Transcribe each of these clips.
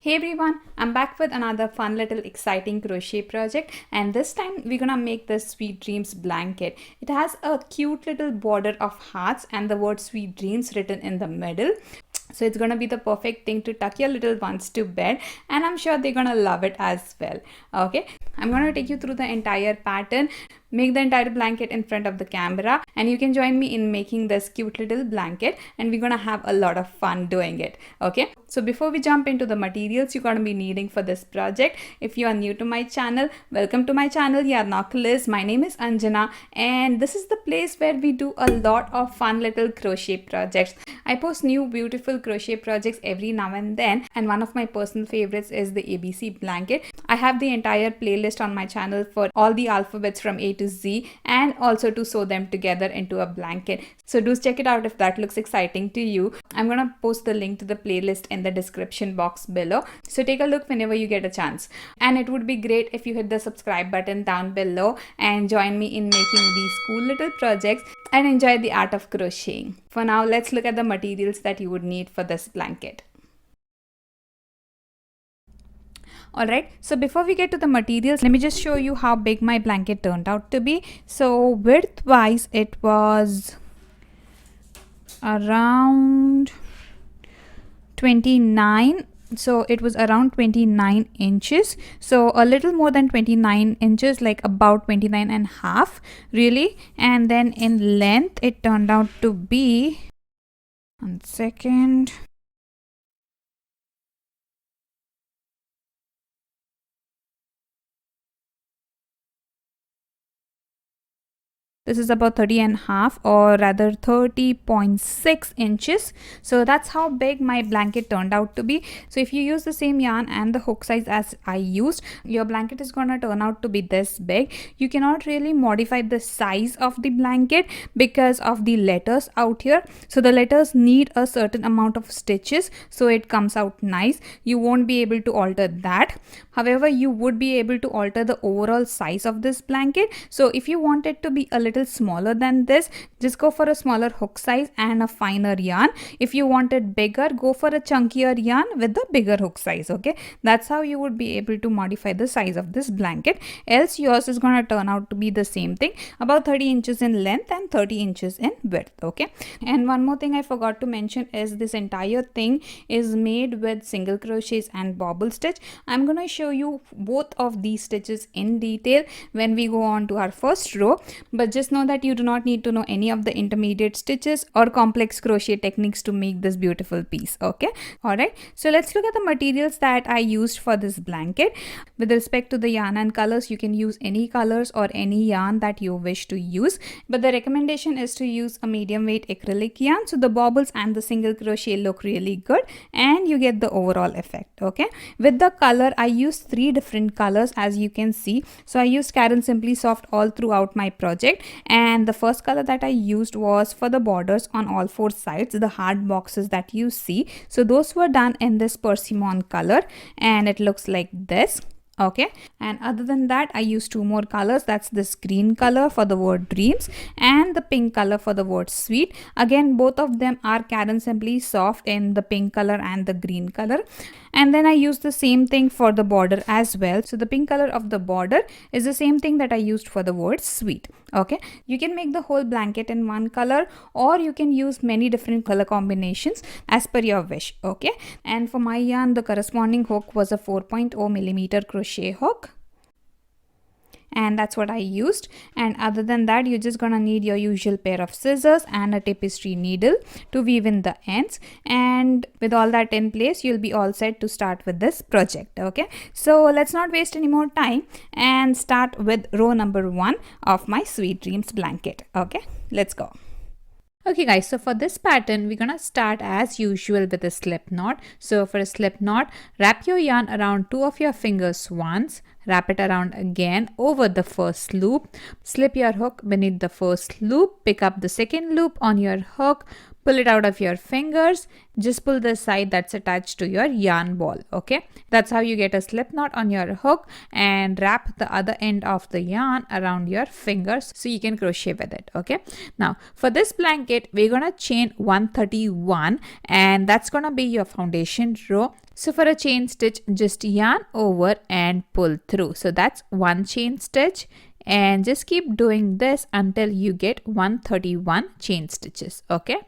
Hey everyone, I'm back with another fun little exciting crochet project, and this time we're gonna make this Sweet Dreams blanket. It has a cute little border of hearts and the word Sweet Dreams written in the middle. So it's gonna be the perfect thing to tuck your little ones to bed, and I'm sure they're gonna love it as well. Okay, I'm gonna take you through the entire pattern, make the entire blanket in front of the camera, and you can join me in making this cute little blanket, and we're gonna have a lot of fun doing it. Okay, so before we jump into the materials you're gonna be needing for this project, if you are new to my channel, welcome to my channel. Yarnoculis. My name is Anjana, and this is the place where we do a lot of fun little crochet projects. I post new beautiful crochet projects every now and then, and one of my personal favorites is the ABC blanket. I have the entire playlist on my channel for all the alphabets from A to Z, and also to sew them together into a blanket. So do check it out if that looks exciting to you. I'm gonna post the link to the playlist in the description box below, so take a look whenever you get a chance. And it would be great if you hit the subscribe button down below and join me in making these cool little projects and enjoy the art of crocheting. For now, let's look at the materials that you would need for this blanket. Alright, so before we get to the materials, let me just show you how big my blanket turned out to be. So width wise, it was around 29. So it was around 29 inches, so a little more than 29 inches, like about 29 and a half really. And then in length it turned out to be, 1 second, this is about 30 and a half, or rather 30.6 inches. So that's how big my blanket turned out to be. So if you use the same yarn and the hook size as I used, your blanket is gonna turn out to be this big. You cannot really modify the size of the blanket because of the letters out here. So the letters need a certain amount of stitches so it comes out nice. You won't be able to alter that. However, you would be able to alter the overall size of this blanket. So if you want it to be a little smaller than this, just go for a smaller hook size and a finer yarn. If you want it bigger, go for a chunkier yarn with the bigger hook size. Okay, that's how you would be able to modify the size of this blanket. Else yours is going to turn out to be the same thing, about 30 inches in length and 30 inches in width. Okay, and one more thing I forgot to mention is this entire thing is made with single crochets and bobble stitch. I'm going to show you both of these stitches in detail when we go on to our first row, but just know that you do not need to know any of the intermediate stitches or complex crochet techniques to make this beautiful piece. Okay, alright, so let's look at the materials that I used for this blanket. With respect to the yarn and colors, you can use any colors or any yarn that you wish to use, but the recommendation is to use a medium weight acrylic yarn, so the bobbles and the single crochet look really good and you get the overall effect. Okay, with the color I used 3 different colors, as you can see. So I used Karen Simply Soft all throughout my project, and the first color that I used was for the borders on all 4 sides, the hard boxes that you see. So those were done in this persimmon color and it looks like this. Okay, and other than that I used 2 more colors. That's this green color for the word dreams and the pink color for the word sweet. Again, both of them are Karen Simply Soft in the pink color and the green color. And then I used the same thing for the border as well. So the pink color of the border is the same thing that I used for the word sweet. Okay, you can make the whole blanket in one color, or you can use many different color combinations as per your wish. Okay, and for my yarn, the corresponding hook was a 4.0 millimeter crochet hook, and that's what I used. And other than that, you're just gonna need your usual pair of scissors and a tapestry needle to weave in the ends. And with all that in place, you'll be all set to start with this project. Okay, so let's not waste any more time and start with row number 1 of my Sweet Dreams blanket. Okay, let's go. Okay guys, so for this pattern we're gonna start as usual with a slip knot. So for a slip knot, wrap your yarn around 2 of your fingers once, wrap it around again over the first loop, slip your hook beneath the first loop, pick up the second loop on your hook, pull it out of your fingers, just pull the side that's attached to your yarn ball. Okay, that's how you get a slip knot on your hook, and wrap the other end of the yarn around your fingers so you can crochet with it. Okay, now for this blanket we're gonna chain 131, and that's gonna be your foundation row. So for a chain stitch, just yarn over and pull through. So that's one chain stitch, and just keep doing this until you get 131 chain stitches. Okay.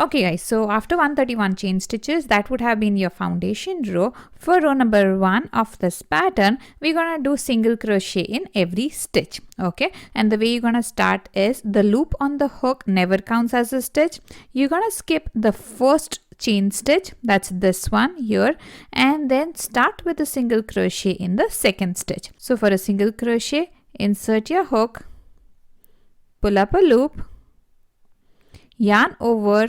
Okay guys, so after 131 chain stitches, that would have been your foundation row. For row number 1 of this pattern, we're gonna do single crochet in every stitch. Okay, and the way you're gonna start is the loop on the hook never counts as a stitch. You're gonna skip the first chain stitch, that's this one here, and then start with a single crochet in the second stitch. So for a single crochet, insert your hook, pull up a loop, yarn over,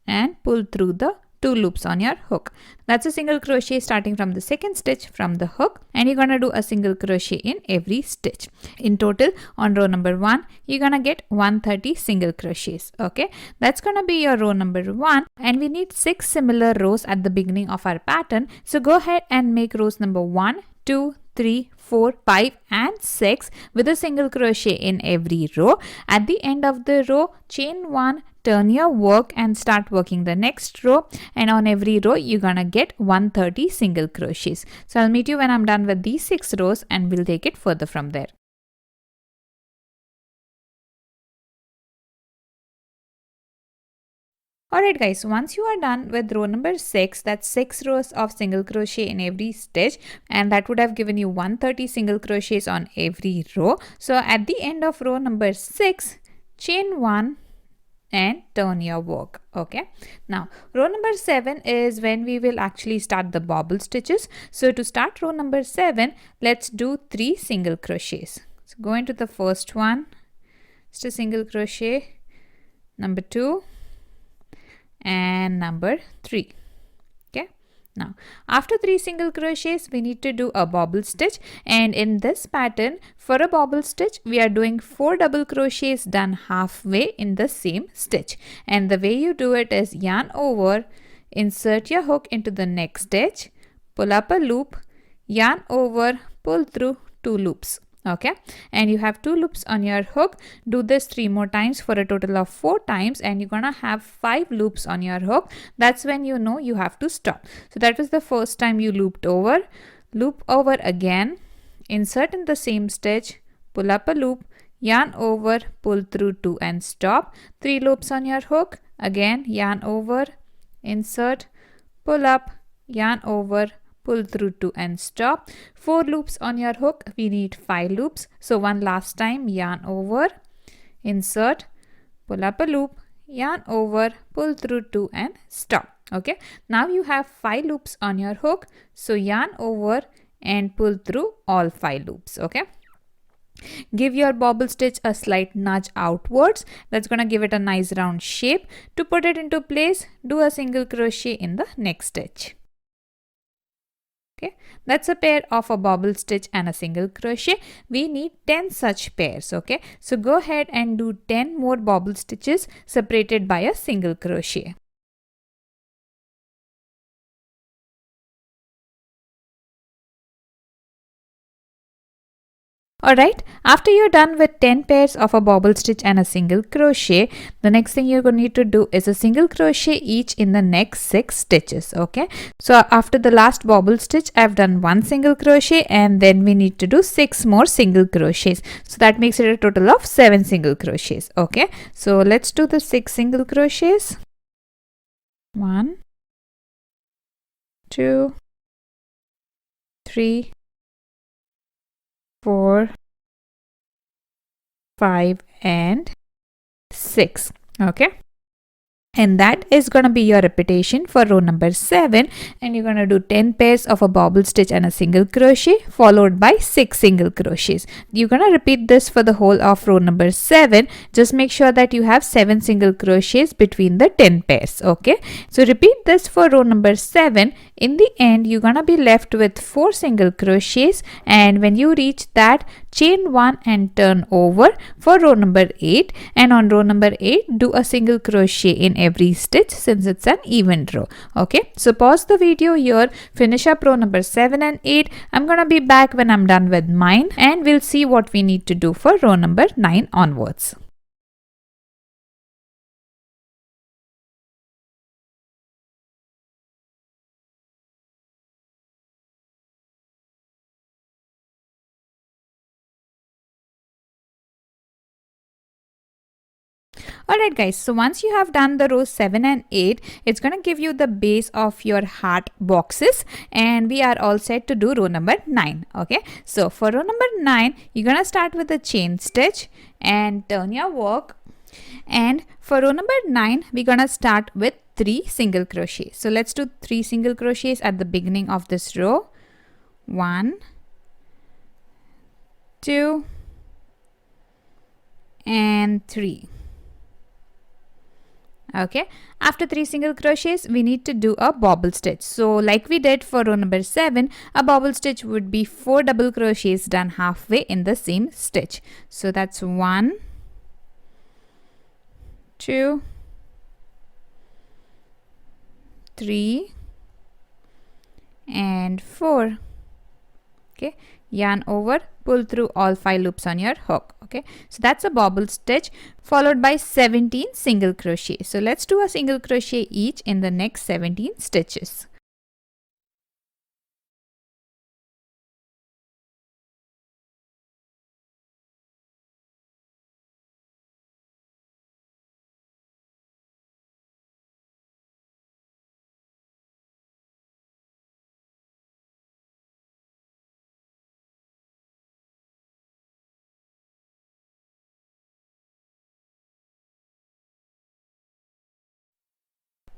and pull through the 2 loops on your hook. That's a single crochet starting from the second stitch from the hook, and you're gonna do a single crochet in every stitch. In total, on row number 1, you're gonna get 130 single crochets. Okay, that's gonna be your row number 1, and we need 6 similar rows at the beginning of our pattern. So go ahead and make rows number 1, 2, 3, 4, 5 and 6 with a single crochet in every row. At the end of the row, chain 1, turn your work and start working the next row, and on every row you're gonna get 130 single crochets. So I'll meet you when I'm done with these 6 rows, and we'll take it further from there. Alright guys, once you are done with row number 6, that's 6 rows of single crochet in every stitch, and that would have given you 130 single crochets on every row. So at the end of row number 6, chain 1 and turn your work. Okay, now row number 7 is when we will actually start the bobble stitches. So to start row number 7, let's do 3 single crochets. So go into the first one, just a single crochet, number 2 and number 3. Okay, now after 3 single crochets, we need to do a bobble stitch, and in this pattern for a bobble stitch we are doing 4 double crochets done halfway in the same stitch. And the way you do it is yarn over, insert your hook into the next stitch, pull up a loop, yarn over, pull through 2 loops. Okay, and you have 2 loops on your hook. Do this 3 more times for a total of 4 times, and you're gonna have 5 loops on your hook. That's when you know you have to stop. So that was the first time you looped over, loop over again, insert in the same stitch, pull up a loop, yarn over, pull through 2 and stop. 3 loops on your hook, again yarn over, insert, pull up, yarn over, pull through 2 and stop. 4 loops on your hook, we need 5 loops. So one last time, yarn over, insert, pull up a loop, yarn over, pull through 2 and stop. Okay, now you have 5 loops on your hook, so yarn over and pull through all 5 loops. Okay, give your bobble stitch a slight nudge outwards. That's gonna give it a nice round shape. To put it into place, do a single crochet in the next stitch. Okay, that's a pair of a bobble stitch and a single crochet. We need 10 such pairs. Okay, so go ahead and do 10 more bobble stitches separated by a single crochet. Alright, after you're done with 10 pairs of a bobble stitch and a single crochet, the next thing you're going to need to do is a single crochet each in the next 6 stitches. Okay, so after the last bobble stitch, I've done 1 single crochet, and then we need to do 6 more single crochets. So that makes it a total of 7 single crochets. Okay, so let's do the 6 single crochets. 1, 2, 3, 4, 5 and 6. Okay, and that is going to be your repetition for row number 7, and you're going to do 10 pairs of a bobble stitch and a single crochet followed by 6 single crochets. You're going to repeat this for the whole of row number 7. Just make sure that you have 7 single crochets between the 10 pairs. Okay, so repeat this for row number 7. In the end, you're going to be left with 4 single crochets, and when you reach that, chain 1 and turn over for row number 8, and on row number 8 do a single crochet in every stitch since it's an even row. Okay, so pause the video here, finish up row number 7 and 8. I'm gonna be back when I'm done with mine, and we'll see what we need to do for row number 9 onwards. Alright guys, so once you have done the rows 7 and 8, it's going to give you the base of your heart boxes, and we are all set to do row number 9. Okay, so for row number 9, you're going to start with a chain stitch and turn your work, and for row number 9, we're going to start with 3 single crochets. So let's do 3 single crochets at the beginning of this row. 1, 2 and 3. Okay, after 3 single crochets we need to do a bobble stitch. So like we did for row number 7, a bobble stitch would be 4 double crochets done halfway in the same stitch. So that's 1, 2, 3 and 4. Okay, yarn over, pull through all 5 loops on your hook. Okay, so that's a bobble stitch followed by 17 single crochet. So let's do a single crochet each in the next 17 stitches.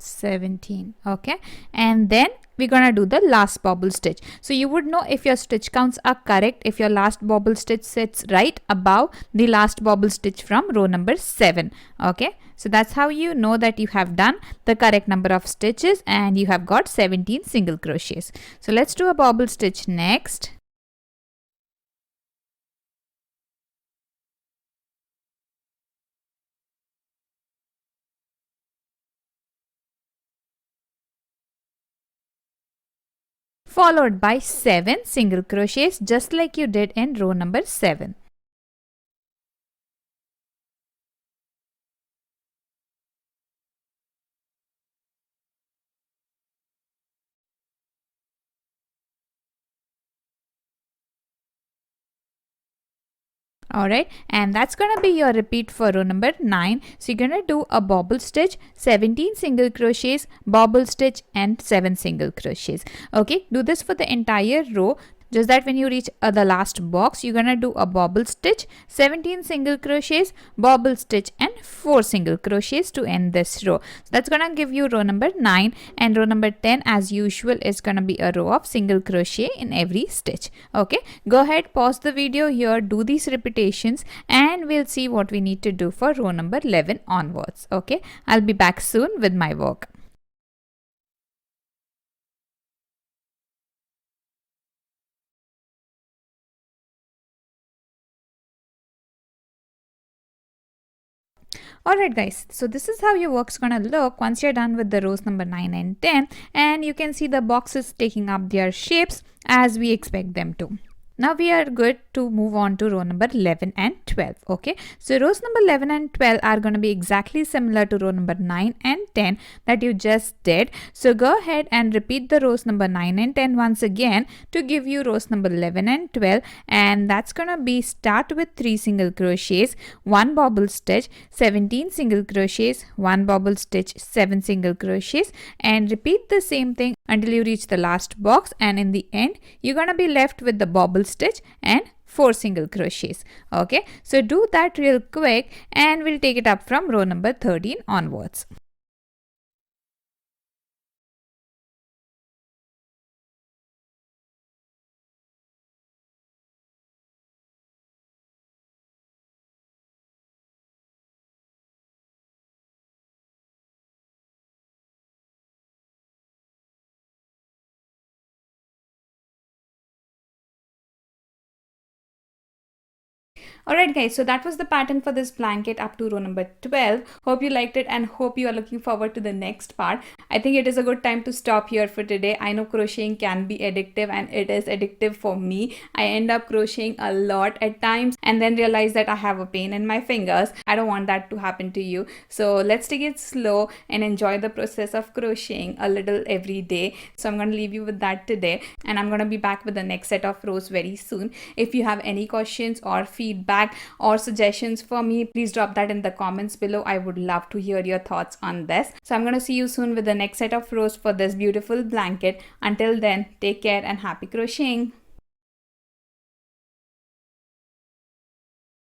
.17. Okay, and then we're gonna do the last bobble stitch. So you would know if your stitch counts are correct if your last bobble stitch sits right above the last bobble stitch from row number 7. Okay, so that's how you know that you have done the correct number of stitches and you have got 17 single crochets. So let's do a bobble stitch next. Followed by 7 single crochets just like you did in row number 7. Alright, and that's gonna be your repeat for row number 9. So you're gonna do a bobble stitch, 17 single crochets, bobble stitch and 7 single crochets. Okay, do this for the entire row. Just that when you reach the last box, you're gonna do a bobble stitch, 17 single crochets, bobble stitch and 4 single crochets to end this row. So that's gonna give you row number 9, and row number 10 as usual is gonna be a row of single crochet in every stitch. Okay, go ahead, pause the video here, do these repetitions, and we'll see what we need to do for row number 11 onwards. Okay, I'll be back soon with my work. Alright guys, so this is how your work's gonna look once you're done with the rows number 9 and 10, and you can see the boxes taking up their shapes as we expect them to. Now we are good to move on to row number 11 and 12. Okay, so rows number 11 and 12 are going to be exactly similar to row number 9 and 10 that you just did. So go ahead and repeat the rows number 9 and 10 once again to give you rows number 11 and 12, and that's going to be start with 3 single crochets, 1 bobble stitch, 17 single crochets, 1 bobble stitch, 7 single crochets, and repeat the same thing until you reach the last box, and in the end you're going to be left with the bobble stitch and 4 single crochets. Okay, so do that real quick and we'll take it up from row number 13 onwards. Alright guys, so that was the pattern for this blanket up to row number 12. Hope you liked it and hope you are looking forward to the next part. I think it is a good time to stop here for today. I know crocheting can be addictive and it is addictive for me. I end up crocheting a lot at times and then realize that I have a pain in my fingers. I don't want that to happen to you. So let's take it slow and enjoy the process of crocheting a little every day. So I'm going to leave you with that today and I'm going to be back with the next set of rows very soon. If you have any questions or feedback or suggestions for me, please drop that in the comments below. I would love to hear your thoughts on this. So I'm going to see you soon with the next set of rows for this beautiful blanket. Until then, take care and happy crocheting.